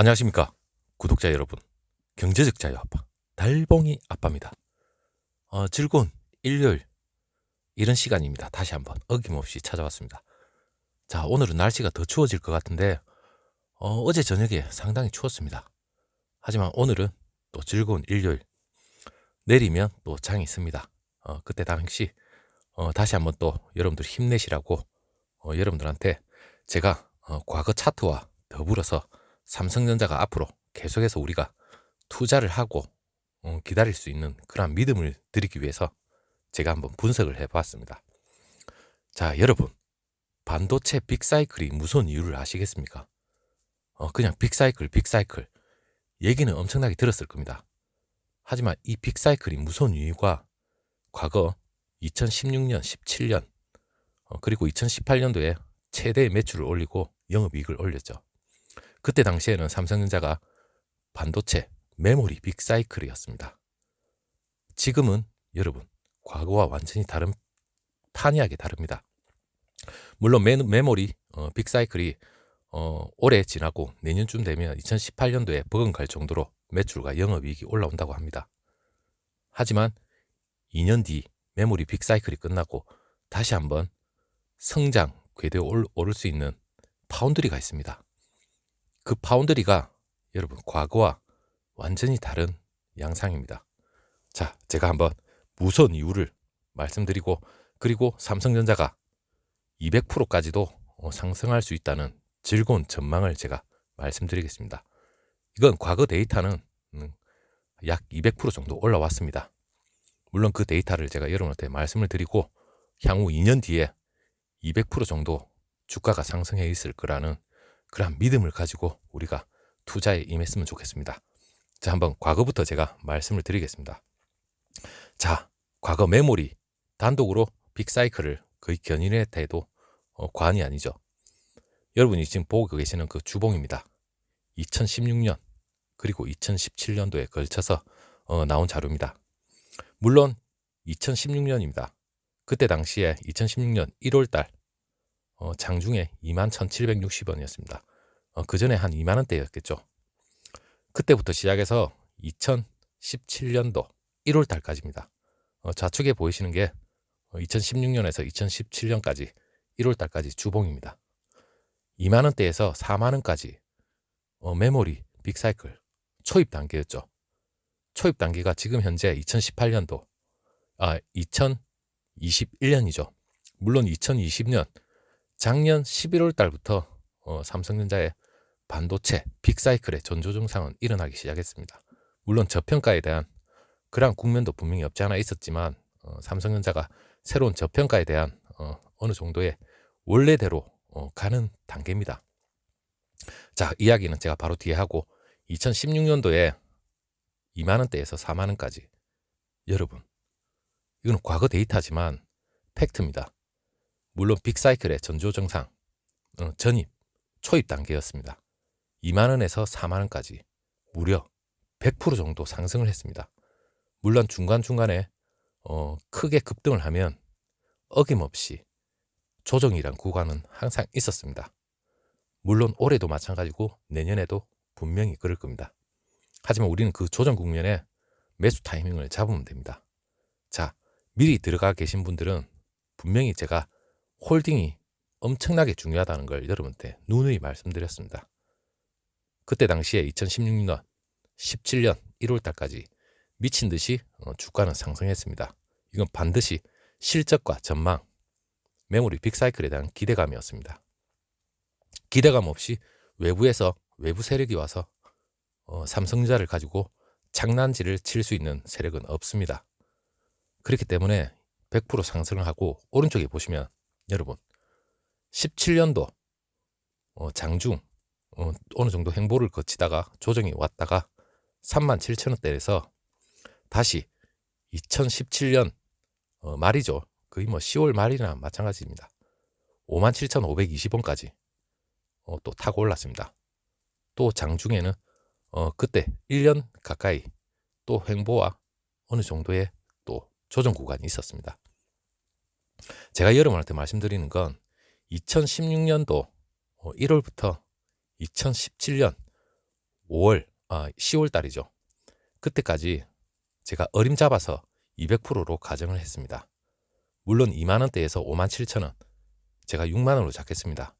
안녕하십니까 구독자 여러분. 경제적 자유 아빠 달봉이 아빠입니다. 즐거운 일요일 이런 시간입니다. 다시 한번 어김없이 찾아왔습니다. 자, 오늘은 날씨가 더 추워질 것 같은데 어제 저녁에 상당히 추웠습니다. 하지만 오늘은 또 즐거운 일요일, 내리면 또 장이 있습니다. 그때 당시 다시 한번 또 여러분들 힘내시라고 여러분들한테 제가 과거 차트와 더불어서 삼성전자가 앞으로 계속해서 우리가 투자를 하고 기다릴 수 있는 그런 믿음을 드리기 위해서 제가 한번 분석을 해봤습니다. 자, 여러분, 반도체 빅사이클이 무서운 이유를 아시겠습니까? 그냥 빅사이클 얘기는 엄청나게 들었을 겁니다. 하지만 이 빅사이클이 무서운 이유가 과거 2016년, 17년 그리고 2018년도에 최대의 매출을 올리고 영업이익을 올렸죠. 그때 당시에는 삼성전자가 반도체 메모리 빅사이클이었습니다. 지금은 여러분, 과거와 완전히 다른, 판이하게 다릅니다. 물론 메모리 빅사이클이 올해 지나고 내년쯤 되면 2018년도에 버금갈 정도로 매출과 영업이익이 올라온다고 합니다. 하지만 2년 뒤 메모리 빅사이클이 끝나고 다시 한번 성장 궤도에 오를 수 있는 파운드리가 있습니다. 그 파운드리가 여러분 과거와 완전히 다른 양상입니다. 자, 제가 한번 무서운 이유를 말씀드리고, 그리고 삼성전자가 200%까지도 상승할 수 있다는 즐거운 전망을 제가 말씀드리겠습니다. 이건 과거 데이터는 약 200% 정도 올라왔습니다. 물론 그 데이터를 제가 여러분한테 말씀을 드리고 향후 2년 뒤에 200% 정도 주가가 상승해 있을 거라는 그런 믿음을 가지고 우리가 투자에 임했으면 좋겠습니다. 자, 한번 과거부터 제가 말씀을 드리겠습니다. 자, 과거 메모리 단독으로 빅사이클을 거의 견인했다 해도 과언이 아니죠. 여러분이 지금 보고 계시는 그 주봉입니다. 2016년 그리고 2017년도에 걸쳐서 나온 자료입니다. 물론 2016년입니다. 그때 당시에 2016년 1월달 장중에 21,760원이었습니다. 그 전에 한 2만원대였겠죠. 그때부터 시작해서 2017년도 1월달까지입니다. 좌측에 보이시는 게 2016년에서 2017년까지 1월달까지 주봉입니다. 2만원대에서 4만원까지 메모리 빅사이클 초입 단계였죠. 초입 단계가 지금 현재 2018년도 2021년이죠. 물론 2020년 작년 11월 달부터 삼성전자의 반도체 빅사이클의 전조증상은 일어나기 시작했습니다. 물론 저평가에 대한 그러한 국면도 분명히 없지 않아 있었지만 삼성전자가 새로운 저평가에 대한 어느 정도의 원래대로 가는 단계입니다. 자, 이야기는 제가 바로 뒤에 하고 2016년도에 2만원대에서 4만원까지, 여러분 이건 과거 데이터지만 팩트입니다. 물론 빅사이클의 전조증상 전입 초입 단계였습니다. 2만원에서 4만원까지 무려 100% 정도 상승을 했습니다. 물론 중간중간에 크게 급등을 하면 어김없이 조정이란 구간은 항상 있었습니다. 물론 올해도 마찬가지고 내년에도 분명히 그럴 겁니다. 하지만 우리는 그 조정 국면에 매수 타이밍을 잡으면 됩니다. 자, 미리 들어가 계신 분들은 분명히 제가 홀딩이 엄청나게 중요하다는 걸 여러분한테 누누이 말씀드렸습니다. 그때 당시에 2016년, 17년 1월 달까지 미친 듯이 주가는 상승했습니다. 이건 반드시 실적과 전망, 메모리 빅사이클에 대한 기대감이었습니다. 기대감 없이 외부에서 외부 세력이 와서 삼성전자를 가지고 장난질을 칠 수 있는 세력은 없습니다. 그렇기 때문에 100% 상승을 하고, 오른쪽에 보시면 여러분 17년도 장중 어느 정도 행보를 거치다가 조정이 왔다가 37,000원대에서 다시 2017년 말이죠. 거의 뭐 10월 말이나 마찬가지입니다. 57,520원까지 또 타고 올랐습니다. 또 장중에는 그때 1년 가까이 또 횡보와 어느 정도의 또 조정 구간이 있었습니다. 제가 여러분한테 말씀드리는 건 2016년도 1월부터 2017년 10월 달이죠. 그때까지 제가 어림잡아서 200%로 가정을 했습니다. 물론 2만원대에서 57,000원, 제가 6만원으로 잡겠습니다.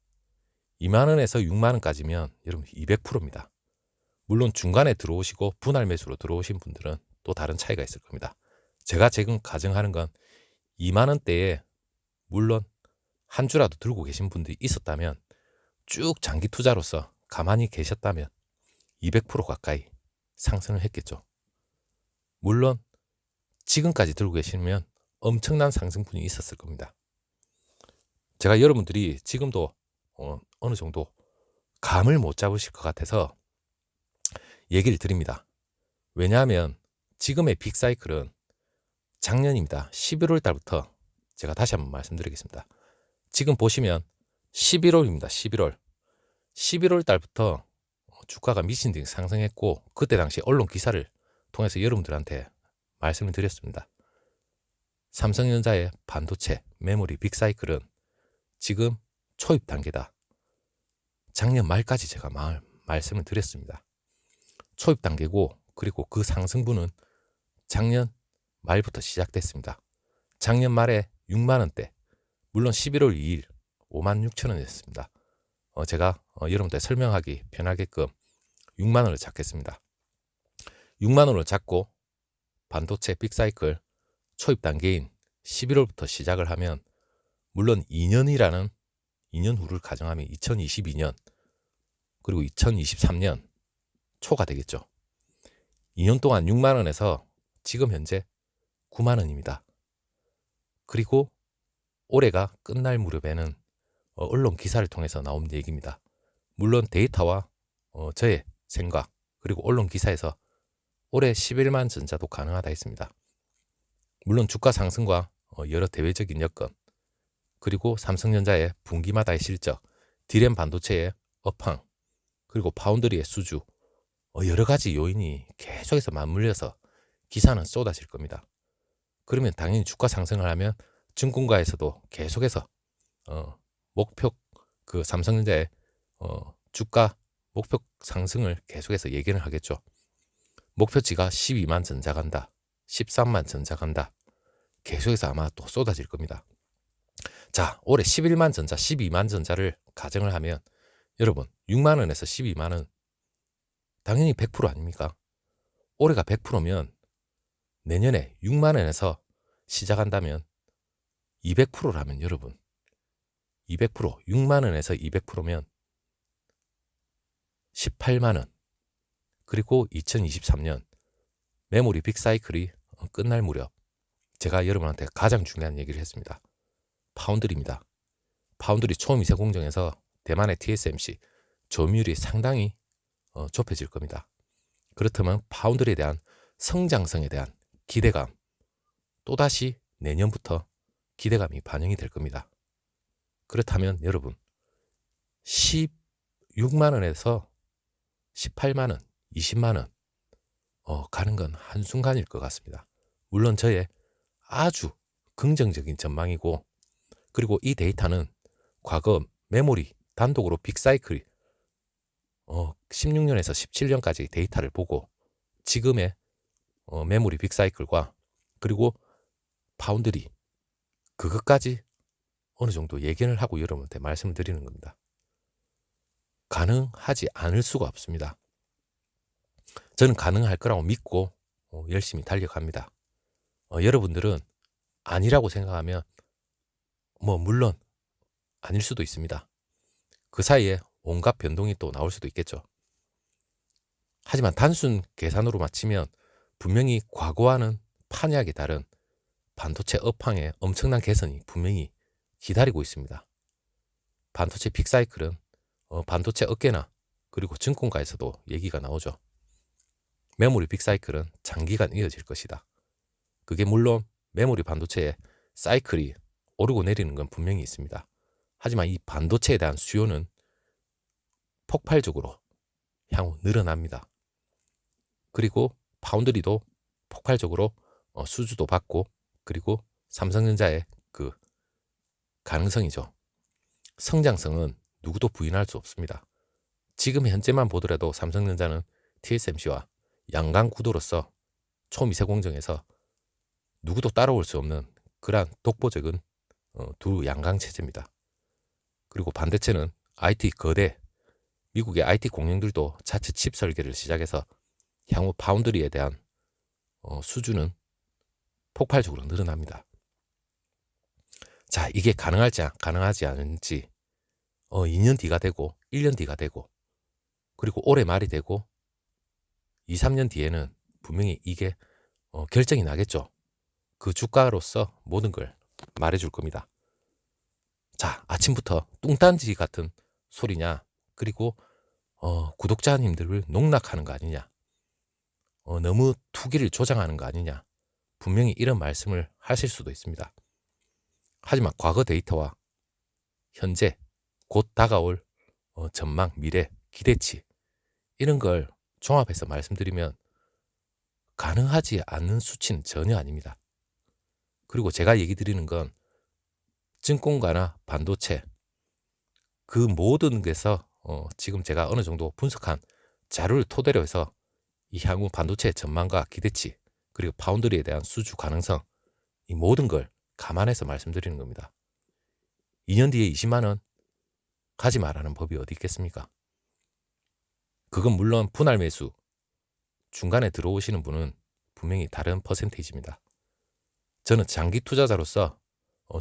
2만원에서 6만원까지면 여러분 200%입니다. 물론 중간에 들어오시고 분할 매수로 들어오신 분들은 또 다른 차이가 있을 겁니다. 제가 지금 가정하는 건 2만원대에 물론 한 주라도 들고 계신 분들이 있었다면, 쭉 장기 투자로서 가만히 계셨다면 200% 가까이 상승을 했겠죠. 물론 지금까지 들고 계시면 엄청난 상승분이 있었을 겁니다. 제가 여러분들이 지금도 어느 정도 감을 못 잡으실 것 같아서 얘기를 드립니다. 왜냐하면 지금의 빅사이클은 작년입니다. 11월 달부터 제가 다시 한번 말씀드리겠습니다. 지금 보시면 11월입니다. 11월 달부터 주가가 미친 듯이 상승했고, 그때 당시 언론 기사를 통해서 여러분들한테 말씀을 드렸습니다. 삼성전자의 반도체, 메모리 빅사이클은 지금 초입 단계다. 작년 말까지 제가 말씀을 드렸습니다. 초입 단계고, 그리고 그 상승분은 작년 말부터 시작됐습니다. 작년 말에 6만원대, 물론 11월 2일 56,000원이었습니다. 제가 여러분들 설명하기 편하게끔 6만원을 잡겠습니다. 6만원을 잡고 반도체 빅사이클 초입 단계인 11월부터 시작을 하면, 물론 2년 후를 가정하면 2022년 그리고 2023년 초가 되겠죠. 2년 동안 6만원에서 지금 현재 9만원입니다. 그리고 올해가 끝날 무렵에는 언론 기사를 통해서 나온 얘기입니다. 물론 데이터와 저의 생각, 그리고 언론 기사에서 올해 11만 전자도 가능하다 했습니다. 물론 주가 상승과 여러 대외적인 여건, 그리고 삼성전자의 분기마다의 실적, 디램 반도체의 업황, 그리고 파운드리의 수주, 여러 가지 요인이 계속해서 맞물려서 기사는 쏟아질 겁니다. 그러면 당연히 주가 상승을 하면 증권가에서도 계속해서 목표, 그 삼성전자의 주가 목표 상승을 계속해서 예견을 하겠죠. 목표치가 12만 전자 간다, 13만 전자 간다, 계속해서 아마 또 쏟아질 겁니다. 자, 올해 11만 전자, 12만 전자를 가정을 하면 여러분 6만원에서 12만원 당연히 100% 아닙니까? 올해가 100%면 내년에 6만원에서 시작한다면 200%라면 여러분 200%, 6만원에서 200%면 18만원, 그리고 2023년 메모리 빅사이클이 끝날 무렵 제가 여러분한테 가장 중요한 얘기를 했습니다. 파운드리입니다. 파운드리 초미세 공정에서 대만의 TSMC 점유율이 상당히 좁혀질 겁니다. 그렇다면 파운드리에 대한 성장성에 대한 기대감, 또다시 내년부터 기대감이 반영이 될 겁니다. 그렇다면 여러분 16만원에서 18만원, 20만원 가는 건 한순간일 것 같습니다. 물론 저의 아주 긍정적인 전망이고, 그리고 이 데이터는 과거 메모리 단독으로 빅사이클 16년에서 17년까지 데이터를 보고 지금의 메모리 빅사이클과 그리고 파운드리 그것까지 어느 정도 예견을 하고 여러분한테 말씀을 드리는 겁니다. 가능하지 않을 수가 없습니다. 저는 가능할 거라고 믿고 열심히 달려갑니다. 여러분들은 아니라고 생각하면 물론 아닐 수도 있습니다. 그 사이에 온갖 변동이 또 나올 수도 있겠죠. 하지만 단순 계산으로 맞추면 분명히 과거와는 판이하게 다른 반도체 업황의 엄청난 개선이 분명히 기다리고 있습니다. 반도체 빅사이클은 반도체 업계나 그리고 증권가에서도 얘기가 나오죠. 메모리 빅사이클은 장기간 이어질 것이다. 그게 물론 메모리 반도체의 사이클이 오르고 내리는 건 분명히 있습니다. 하지만 이 반도체에 대한 수요는 폭발적으로 향후 늘어납니다. 그리고 파운드리도 폭발적으로 수주도 받고, 그리고 삼성전자의 그 가능성이죠. 성장성은 누구도 부인할 수 없습니다. 지금 현재만 보더라도 삼성전자는 TSMC와 양강 구도로서 초미세 공정에서 누구도 따라올 수 없는 그러한 독보적인 두 양강 체제입니다. 그리고 반대체는 IT 거대 미국의 IT 공룡들도 자체 칩 설계를 시작해서 향후 파운드리에 대한 수주는 폭발적으로 늘어납니다. 자, 이게 가능하지 않은지 2년 뒤가 되고 1년 뒤가 되고 그리고 올해 말이 되고 2, 3년 뒤에는 분명히 이게 결정이 나겠죠. 그 주가로서 모든 걸 말해줄 겁니다. 자, 아침부터 뚱딴지 같은 소리냐, 그리고 구독자님들을 농락하는 거 아니냐, 너무 투기를 조장하는 거 아니냐, 분명히 이런 말씀을 하실 수도 있습니다. 하지만 과거 데이터와 현재 곧 다가올 전망, 미래, 기대치 이런 걸 종합해서 말씀드리면 가능하지 않는 수치는 전혀 아닙니다. 그리고 제가 얘기 드리는 건 증권가나 반도체 그 모든 것에서 지금 제가 어느 정도 분석한 자료를 토대로 해서 이 향후 반도체 전망과 기대치 그리고 파운드리에 대한 수주 가능성 이 모든 걸 감안해서 말씀드리는 겁니다. 2년 뒤에 20만 원 가지 말라는 법이 어디 있겠습니까? 그건 물론 분할 매수 중간에 들어오시는 분은 분명히 다른 퍼센테이지입니다. 저는 장기 투자자로서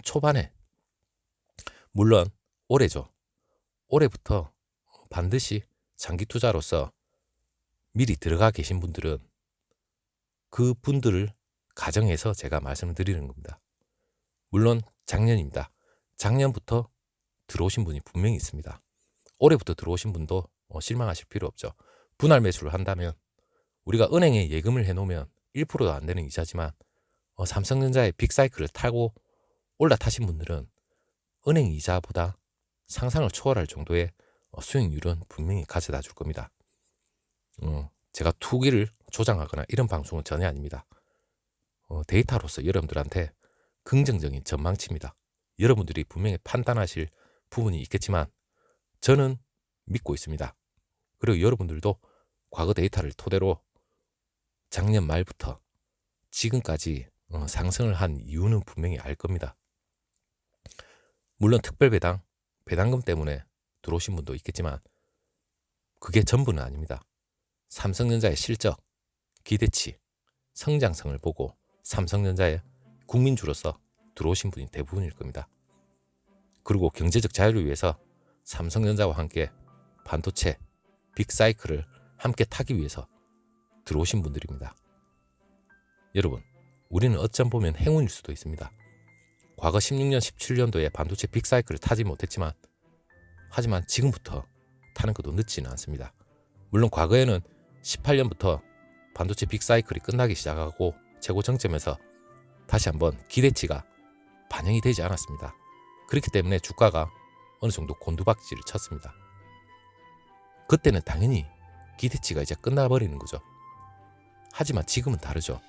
초반에 물론 올해죠. 올해부터 반드시 장기 투자로서 미리 들어가 계신 분들은 그 분들을 가정해서 제가 말씀을 드리는 겁니다. 물론 작년입니다. 작년부터 들어오신 분이 분명히 있습니다. 올해부터 들어오신 분도 실망하실 필요 없죠. 분할 매수를 한다면 우리가 은행에 예금을 해놓으면 1%도 안 되는 이자지만 삼성전자의 빅사이클을 타고 올라타신 분들은 은행 이자보다 상상을 초월할 정도의 수익률은 분명히 가져다 줄 겁니다. 제가 투기를 조장하거나 이런 방송은 전혀 아닙니다. 데이터로서 여러분들한테 긍정적인 전망치입니다. 여러분들이 분명히 판단하실 부분이 있겠지만 저는 믿고 있습니다. 그리고 여러분들도 과거 데이터를 토대로 작년 말부터 지금까지 상승을 한 이유는 분명히 알 겁니다. 물론 특별 배당금 때문에 들어오신 분도 있겠지만 그게 전부는 아닙니다. 삼성전자의 실적, 기대치, 성장성을 보고 삼성전자의 국민주로서 들어오신 분이 대부분일 겁니다. 그리고 경제적 자유를 위해서 삼성전자와 함께 반도체, 빅사이클을 함께 타기 위해서 들어오신 분들입니다. 여러분, 우리는 어쩜 보면 행운일 수도 있습니다. 과거 16년, 17년도에 반도체 빅사이클을 타지 못했지만 하지만 지금부터 타는 것도 늦지는 않습니다. 물론 과거에는 18년부터 반도체 빅사이클이 끝나기 시작하고 최고 정점에서 다시 한번 기대치가 반영이 되지 않았습니다. 그렇기 때문에 주가가 어느 정도 곤두박질을 쳤습니다. 그때는 당연히 기대치가 이제 끝나버리는 거죠. 하지만 지금은 다르죠.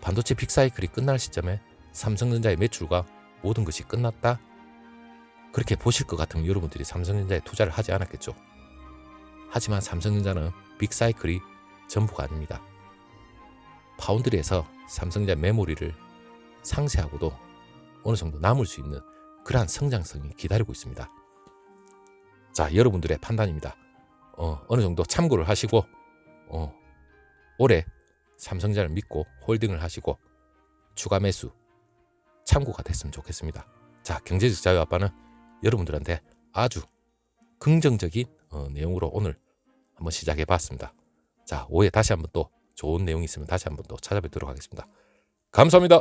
반도체 빅사이클이 끝날 시점에 삼성전자의 매출과 모든 것이 끝났다? 그렇게 보실 것 같으면 여러분들이 삼성전자에 투자를 하지 않았겠죠. 하지만 삼성전자는 빅사이클이 전부가 아닙니다. 파운드리에서 삼성전자 메모리를 상쇄하고도 어느 정도 남을 수 있는 그러한 성장성이 기다리고 있습니다. 자, 여러분들의 판단입니다. 어느 정도 참고를 하시고 올해 삼성전자를 믿고 홀딩을 하시고 추가 매수 참고가 됐으면 좋겠습니다. 자, 경제적 자유 아빠는 여러분들한테 아주 긍정적인 내용으로 오늘 한번 시작해 봤습니다. 자, 오후에 다시 한번 또 좋은 내용이 있으면 다시 한번 또 찾아뵙도록 하겠습니다. 감사합니다.